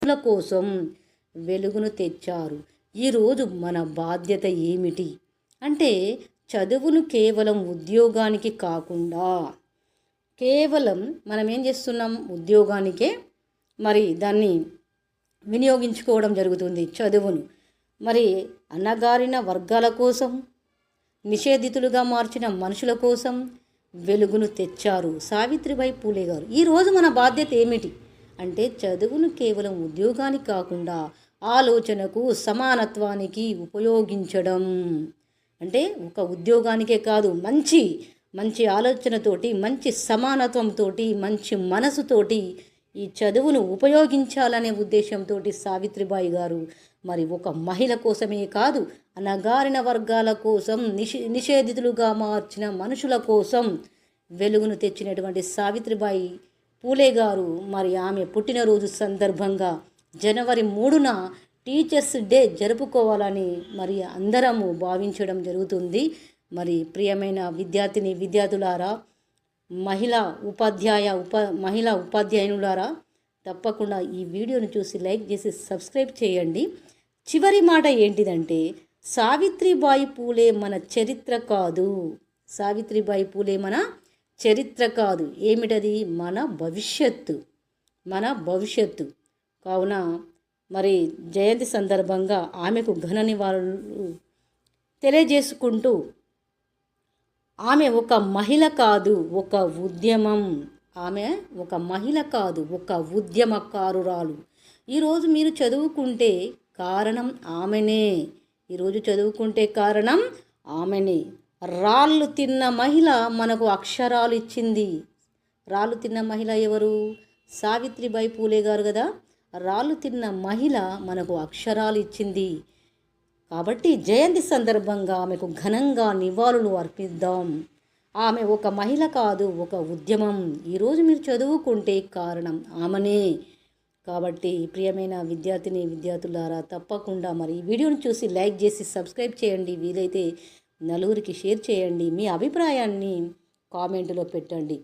మనుషుల కోసం వెలుగును తెచ్చారు. ఈరోజు మన బాధ్యత ఏమిటి అంటే చదువును కేవలం ఉద్యోగానికి కాకుండా కేవలం మనం ఏం చేస్తున్నాం, ఉద్యోగానికే మరి దాన్ని వినియోగించుకోవడం జరుగుతుంది. చదువును మరి అణగారిన వర్గాల కోసం, నిషేధితులుగా మార్చిన మనుషుల కోసం వెలుగును తెచ్చారు సావిత్రిబాయి పూలే గారు. ఈరోజు మన బాధ్యత ఏమిటి అంటే చదువును కేవలం ఉద్యోగానికి కాకుండా ఆలోచనకు, సమానత్వానికి ఉపయోగించడం. అంటే ఒక ఉద్యోగానికే కాదు, మంచి మంచి ఆలోచనతోటి, మంచి సమానత్వంతో, మంచి మనసుతోటి ఈ చదువును ఉపయోగించాలనే ఉద్దేశంతో సావిత్రిబాయి గారు మరి ఒక మహిళ కోసమే కాదు, అణగారిన వర్గాల కోసం, నిషేధితులుగా మార్చిన మనుషుల కోసం వెలుగును తెచ్చినటువంటి సావిత్రిబాయి పూలే గారు మరి ఆమె పుట్టినరోజు సందర్భంగా జనవరి 3న టీచర్స్ డే జరుపుకోవాలని మరి అందరము భావించడం జరుగుతుంది. మరి ప్రియమైన విద్యార్థులారా, మహిళా ఉపాధ్యాయునులారా, తప్పకుండా ఈ వీడియోను చూసి లైక్ చేసి సబ్స్క్రైబ్ చేయండి. చివరి మాట ఏంటిదంటే సావిత్రిబాయి పూలే మన చరిత్ర కాదు. సావిత్రిబాయి పూలే మన చరిత్ర కాదు. ఏమిటది? మన భవిష్యత్తు. కావున మరి జయంతి సందర్భంగా ఆమెకు ఘన నివాళులు తెలియజేసుకుంటూ, ఆమె ఒక మహిళ కాదు, ఒక ఉద్యమం. ఆమె ఒక మహిళ కాదు, ఒక ఉద్యమకారురాలు. ఈరోజు మీరు చదువుకుంటే కారణం ఆమెనే. ఈరోజు చదువుకుంటే కారణం ఆమెనే. రాళ్ళు తిన్న మహిళ మనకు అక్షరాలు ఇచ్చింది. రాళ్ళు తిన్న మహిళ ఎవరు? సావిత్రిబాయి పూలే గారు కదా. రాళ్ళు తిన్న మహిళ మనకు అక్షరాలు ఇచ్చింది. కాబట్టి జయంతి సందర్భంగా ఆమెకు ఘనంగా నివాళులు అర్పిద్దాం. ఆమె ఒక మహిళ కాదు, ఒక ఉద్యమం. ఈరోజు మీరు చదువుకుంటే కారణం ఆమెనే. కాబట్టి ప్రియమైన విద్యార్థులారా, తప్పకుండా మరి ఈ వీడియోని చూసి లైక్ చేసి సబ్స్క్రైబ్ చేయండి. వీలైతే నలుగురికి షేర్ చేయండి. మీ అభిప్రాయాన్ని కామెంటులో పెట్టండి.